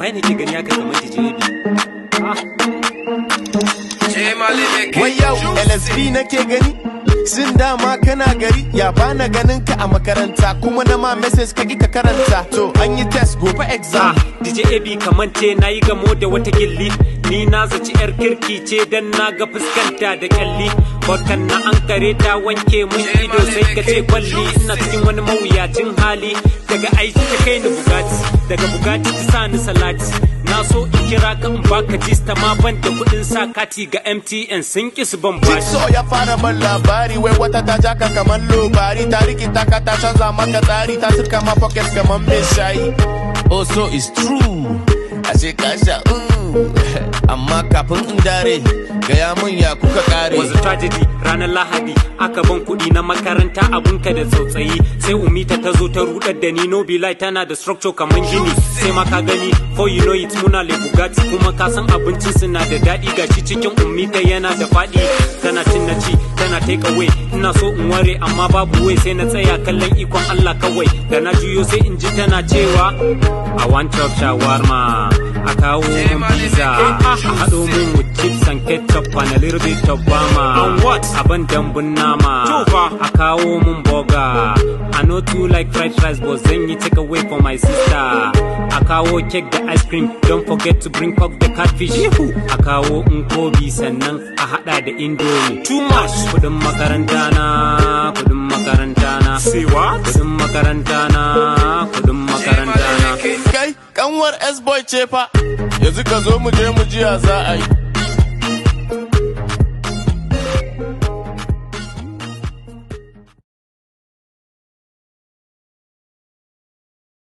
wai ne ke gani haka kamar jijebi? Wai yau LSB nake gani? Sun dama kana gari ya bana ganin ka a makaranta kuma na ma message ka ka karanta to an yi test gobe exam. DJ AB kamance na yi gamo da wata gilli ni na zaci yar kirki ce dan na ga fuskanta da kyalli bakan na an kare ta wanke mun ido sai ka ce kwalli ina cikin wani mawuyacin hali daga aiki ta kai ni Bugatti daga Bugatti ta sa ni salati na so in kira ka in baka jista ma ban da kudin sa kati ga MTN sun ki su ban bashi. So ya fara ban labari wai wata ta jaka kaman lobari ta rikita ka ta canza maka tsari ta sirka ma pocket kaman mai shayi. Oh so it's true ashe ka sha amma kafin in dare gaya mun ya kuka kare. Was a tragedy ranar Lahadi aka ban kudi na makaranta abunka da tsautsayi sai Umita ta zo ta rudar da ni no be lie tana da structure kaman gini sai ma ka gani for you know it muna le Bugatti kuma ka san abincin su na da dadi gashi cikin Umita yana da fadi tana cin na ci tana take away ina so in ware amma babu way sai na tsaya kallon ikon Allah kawai da na juyo sai in ji tana cewa I want chop shawarma a kawo mun pizza a hado mun with chips and ketchup and a little bit of bama and what aban dambun nama a kawo mun burger I know too like fried rice but then you take away for my sister a kawo cake da ice cream don't forget to bring coke the catfish a kawo nkobi sannan a hada da indomie too much kudin makaranta na say what kudin makaranta na kai kanwar S-boy ce fa yanzu ka zo mu je mu jiya za a yi